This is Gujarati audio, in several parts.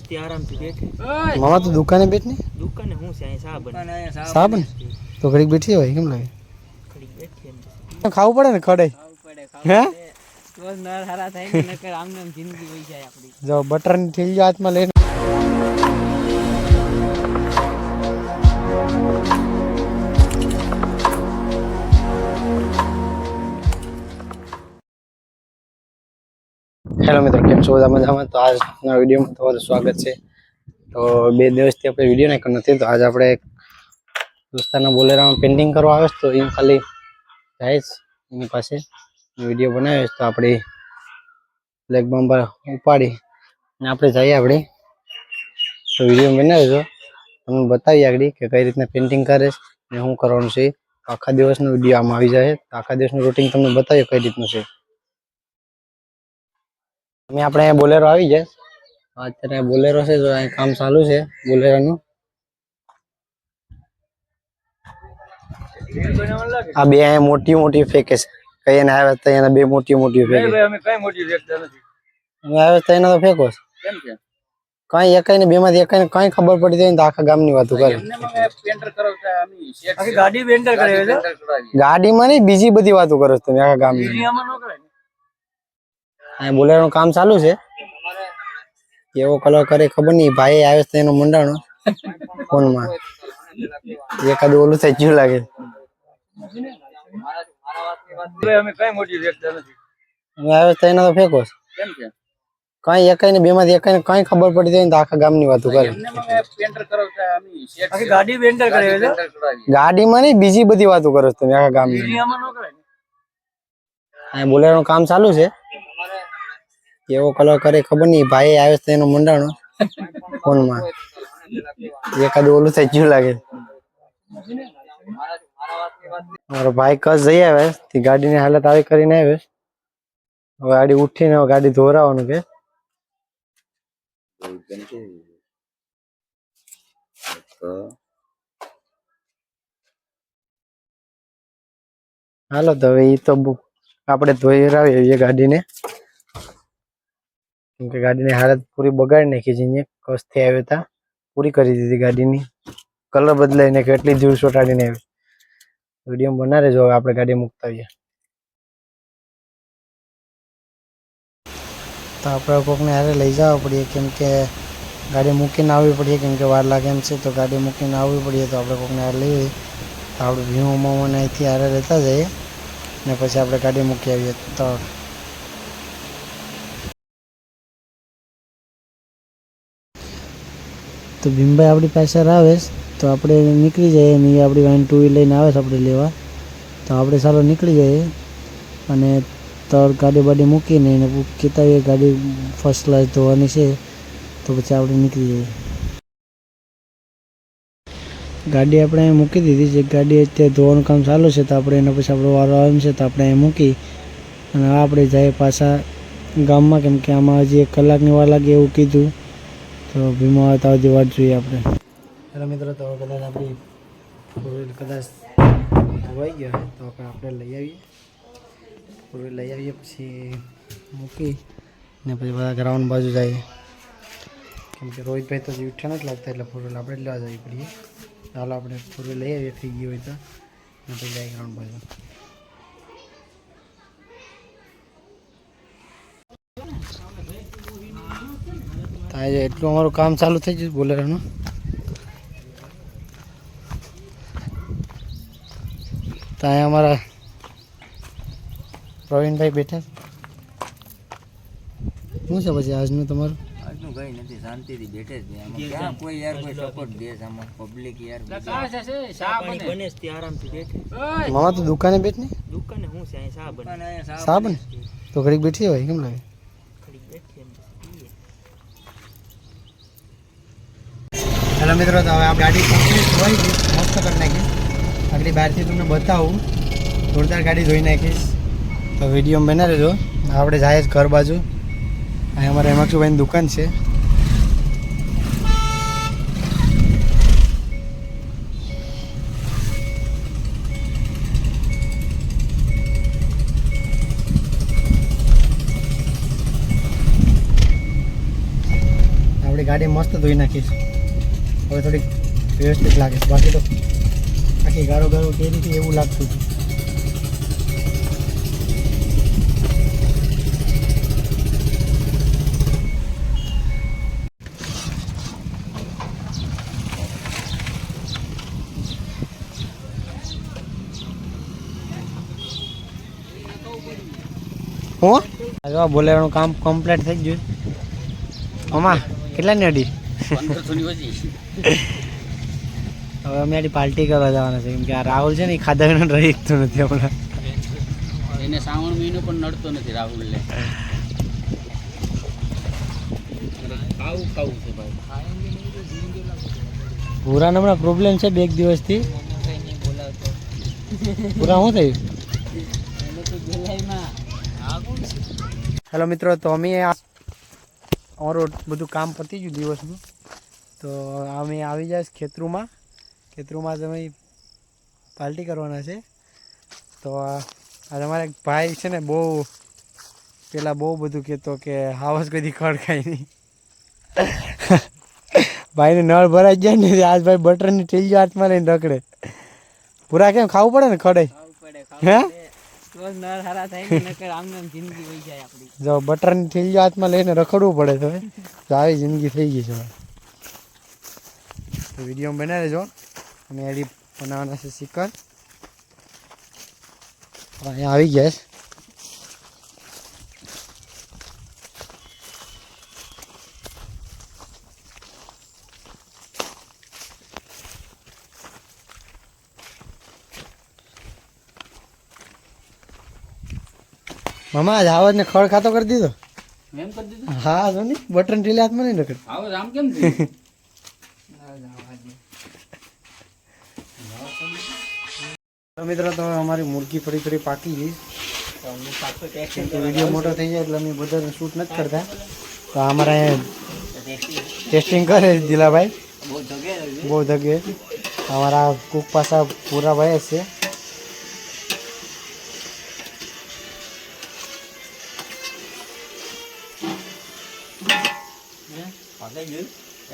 થી આરામથી બેઠે મામા તો દુકાને બેઠને દુકાને હું છે અહીં સાબન સાબન તો ઘડીક બેઠી હોય કેમ લાગે ઘડીક બેઠી એમ ખાવું પડે ને ખડે હે તો નર હારા થાય ને નકર આમને આમ જિંદગી વહી જાય આપણી જો બટરની થેલીઓ હાથમાં લઈને હેલો મિત્રો, કેમ છો? બધા મજામાં? તો આજના વિડીયોમાં તમારું સ્વાગત છે. તો 2 દિવસથી આપણે વિડીયો નાખ્યો નથી, તો આજે આપણે દોસ્તારના બોલેરામાં પેન્ટિંગ કરવા આવે તો એ ખાલી જાય એની પાસે વિડીયો બનાવ્યો તો આપણે બ્લેક બમ્બર ઉપાડી અને આપણે જઈએ આપણે તો વિડીયો બનાવ્યો તમને બતાવીએ આગળ કે કઈ રીતના પેન્ટિંગ કરે ને શું કરવાનું છે. આખા દિવસનો વિડીયો આમાં આવી જાય. આખા દિવસનું રૂટીન તમને બતાવીએ કઈ રીતનું છે. અમે આપણે બોલેરો આવી જાય અત્યારે બોલેરો છે તો અહીં કામ ચાલુ છે બોલેરાનું. આ બે અહીંયા મોટી મોટી ફેંકે છે. કઈ એને આવે તો એના બે મોટી મોટી ફેંકે. અમે કઈ મોટી ફેંકતા નથી. અમે આવે તો એના તો ફેંકો છે. કેમ છે? કઈ એકાઈ ને બે માંથી એકાઈ ને કઈ ખબર પડી જાય ને તો આખા ગામની વાતો કરે. પેન્ટર કરાવતા આખી ગાડી પેન્ટર કરે છે. ગાડીમાં નહીં, બીજી બધી વાતો કરો છો તમે આખા ગામની. દુનિયામાં ન કરે. આ બોલેરોનું કામ ચાલુ છે. કેવો કલર કરે ખબર નહીં. ભાઈ આવે તો એનો મંડાણો ફોનમાં એકાદ ઓલું થઈ ગયું લાગે. અમે કઈ મોટી ફેંકતા નથી. અમે આવે તો એના તો ફેંકો છે. કેમ છે? કઈ એકાઈ ને બે માંથી એકાઈ ને કઈ ખબર પડી જાય ને તો આખા ગામની વાતો કરે. પેન્ટર કરાવતા આખી ગાડી પેન્ટર કરે છે. ગાડીમાં નહીં, બીજી બધી વાતો કરો છો તમે આખા ગામની. દુનિયામાં ન કરે. આ બોલેરોનું કામ ચાલુ છે. કેવો કલર કરે ખબર નહીં. ભાઈ આવે તો એનો મંડાણો ફોનમાં એકાદ ઓલું થઈ ગયું લાગે. મારો ભાઈ કસ જઈ આવે તે ગાડીની હાલત આવી કરીને આવે. હવે ગાડી ઉઠીને ગાડી ધોરાવાનું કે હાલો તો હવે એ તો આપણે ધોઈ રાવીએ ગાડીને, કેમ કે ગાડીની હાલત પૂરી બગાડી નાખી છે. અહીંયા કસથી આવ્યા હતા પૂરી કરી દીધી ગાડીની. કલર બદલાઈને કેટલી ધૂળ ચોટાડીને આવી. વિડીયો બનાવે જો આપણે ગાડી મૂકતા આવીએ તો આપણે કોકને હારે લઈ જવા પડીએ, કેમ કે ગાડી મૂકીને આવવી પડીએ, કેમ કે વાર લાગે એમ છે. તો ગાડી મૂકીને આવવી પડીએ તો આપણે કોકને હારે લઈએ તો આપણે ભીમોમાં અહીંથી હારે રહેતા જઈએ ને પછી આપણે ગાડી મૂકી આવીએ. તો ભીમભાઈ આપણી પાસે આવે તો આપણે નીકળી જઈએ અને એ આપણી વાઈન 2 વ્હીલ લઈને આવે છે આપણે લેવા. તો આપણે ચાલો નીકળી જઈએ અને તર ગાડી બાડી મૂકીને એને કહેતા હોઈએ ગાડી ફર્સ્ટ ક્લાસ ધોવાની છે તો પછી આપણે નીકળી જઈએ. ગાડી આપણે અહીં મૂકી દીધી છે. ગાડી અત્યારે ધોવાનું કામ ચાલુ છે તો આપણે એના પછી આપણો વારો આવે છે તો આપણે અહીં મૂકી અને આપણે જઈએ પાછા ગામમાં, કેમ કે આમાં હજી 1 કલાકની વાર લાગે એવું કીધું. તો ભીમો આવતા સુધી વાટ જોઈએ આપણે. હેલો મિત્રો, તો કદાચ આપણી ફોર વ્હીલ કદાચ ધોવાઈ ગયો તો આપણે લઈ આવીએ. ફોર વ્હીલ લઈ આવીએ પછી મૂકી ને પછી બધા ગ્રાઉન્ડ બાજુ જઈએ, કેમ કે રોહિતભાઈ તો ઉઠ્યા નથી લાગતા એટલે ફોર વ્હીલ આપણે જ લેવા જવી પડીએ. ચાલો આપણે ફોર વ્હીલ લઈ આવીએ થઈ ગઈ હોય તો ને પછી જઈએ ગ્રાઉન્ડ બાજુ. આજે એટલું અમારું કામ ચાલુ થઈ ગયું બોલેરોનું. તો અહીંયા અમારા પ્રવીણભાઈ બેઠા. શું છે પછી આજનું તમારું? આજનું કઈ નથી, શાંતિથી બેઠે જ નહીં. આમાં ક્યાં કોઈ યાર કોઈ સપોર્ટ દે છે આમાં પબ્લિક યાર બને છે આરામથી બેઠે. મામા તો દુકાને બેઠ ને દુકાને હું છે અહીં સાબન સાબન તો ઘડીક બેઠી હોય કેમ લાગે? ઘડીક બેઠી એમ હેલો મિત્રો, તો હવે આ ગાડી કમ્પ્લીટ ધોઈ ગઈ, મસ્ત કરી નાખી. આગળ બહારથી તમને બતાવું, જોરદાર ગાડી ધોઈ નાખીશ. તો વિડીયો બનાવી રહેજો. આપણે જાય જ ઘર બાજુ. અહીં અમારે હેમાંશુભાઈની દુકાન છે. ગાડી મસ્ત ધોઈ નાખીશ. હવે થોડીક વ્યવસ્થિત લાગે છે. બાકી તો આખી ગાળો ગાળો કેરી હતી એવું લાગતું હતું. હું જો બોલેવાનું કામ કમ્પ્લીટ થઈ ગયું. આમાં કેટલાની અડી? 1500 ની વધી. હવે અમે આડી પાર્ટી કરવા જવાના છે કેમ કે આ રાહુલ છે ને એ ખાધા વિના રહી શકતો નથી હમણાં. એને શ્રાવણ મહિનો પણ નડતો નથી રાહુલને. ખાવું છે ભાઈ. પૂરા હમણાં પ્રોબ્લેમ છે 2 દિવસથી. પૂરા શું થયું? હેલો મિત્રો, તો અમે અમારું બધું કામ પતી ગયું દિવસનું. તો અમે આવી જાય ખેતરૂમાં તમે પાર્ટી કરવાના છે. તો આ તમારા એક ભાઈ છે ને બહુ બધું કહેતો કે હાવસ કદી ખડ ખાય નહીં. ભાઈને નળ ભરાઈ જાય ને આજ ભાઈ બટરની ઠેલીઓ હાથમાં લઈને રખડે. પૂરા કેમ ખાવું પડે ને ખડે? હે જો બટરની ઠેલીઓ હાથમાં લઈને રખડવું પડે તો આવી જિંદગી થઈ ગઈ છે. તો વિડીયો બનાવી દેજો. અમે એડી બનાવવાના છે ચિકન. અહીંયા આવી ગયા છે. મામા આજ આવાજ ને ખડ ખાતો કરી દીધો. એમ કરી દીધું? હા જો ને બટન ઢીલે હાથમાં નહીં રખડ. આવો આમ કેમ થયું? તો મિત્રો તો અમારી મુરગી થોડી પાકી ગઈ. વિડીયો મોટો થઈ જાય એટલે અમે બધા શૂટ નથી કરતા. તો અમારા ટેસ્ટિંગ કરે દિલાભાઈ બહુ ધગે. અમારા કુક પાસા પૂરા ભાઈ છે.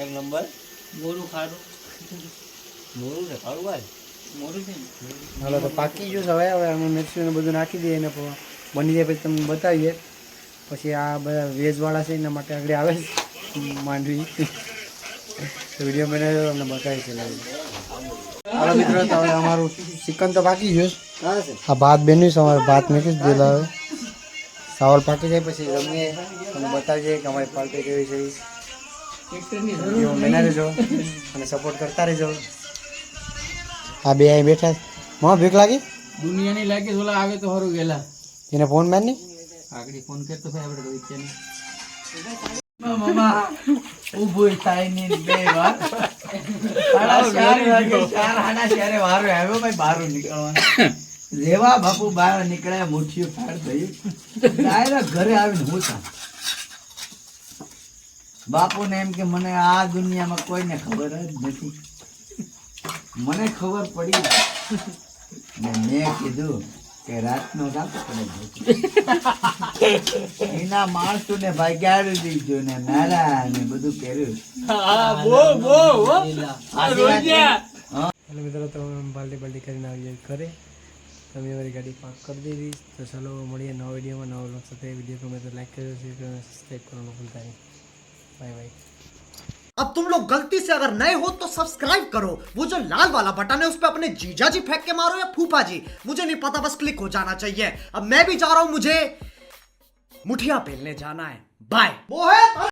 એક નંબર મોરું ખાડું મોરું છે ખાડું ભાઈ મોરું છે ને. હાલો તો પાકી ગયું છે. હવે અમે મિક્સરને બધું નાખી દઈએ ને બની જાય પછી તમને બતાવીએ. પછી આ બધા વેજવાળા છે એના માટે આગળ આવે માંડવી. વિડીયો બનાવ્યો તમને બતાવી છે. હાલો મિત્રો, તો હવે અમારું ચિકન તો પાકી ગયું છે. આ ભાત બન્યું છે. અમારે ભાત મૂકી જ દેલા. હવે ચાવલ પાકી જાય પછી જમીએ તમને બતાવીએ કે અમારી પાર્ટી કેવી છે. વિડીયો બનાવી દેજો અને સપોર્ટ કરતા રહેજો. આ બે અહીં બેઠા માં ભીખ લાગી દુનિયાની લાગી ઓલા આવે તો હરું ગયેલા એને ફોન માર ની આગળ ફોન કરતો ભાઈ આપણે કોઈ છે નહીં. મામા ઉભો થાય ની બે વાર 4:30 વારો આવ્યો ભાઈ બહાર નીકળવાનો. લેવા બાપુ બહાર નીકળ્યા મુઠ્ઠીઓ ફાડ થયું ડાયરેક્ટ ઘરે આવીને હું થા બાપુને એમ કે મને આ દુનિયામાં કોઈને ખબર જ નથી. મને ખબર પડી ને મેં કીધું કે રાતનો રાત પડે એના માણસો ને ભાઈ ગાડી દીધો ને નારા ને બધું કર્યું. મિત્રો તો બાલ્ટી કરીને આવી ઘરે. તમે અમારી ગાડી પાર્ક કરી દીધી. તો ચાલો મળીએ નવા વિડીયોમાં નવા વ્લોગ સાથે. વિડીયો ગમે તો લાઈક કરજો, શેર કરજો, સબસ્ક્રાઈબ કરવાનું ભૂલતા નહીં. Bye bye. अब तुम लोग गलती से अगर नए हो तो सब्सक्राइब करो. वो जो लाल वाला बटन है उस पर अपने जीजा जी फेंक के मारो या फूफा जी, मुझे नहीं पता, बस क्लिक हो जाना चाहिए. अब मैं भी जा रहा हूं, मुझे मुठिया पेलने जाना है. बाय. वो है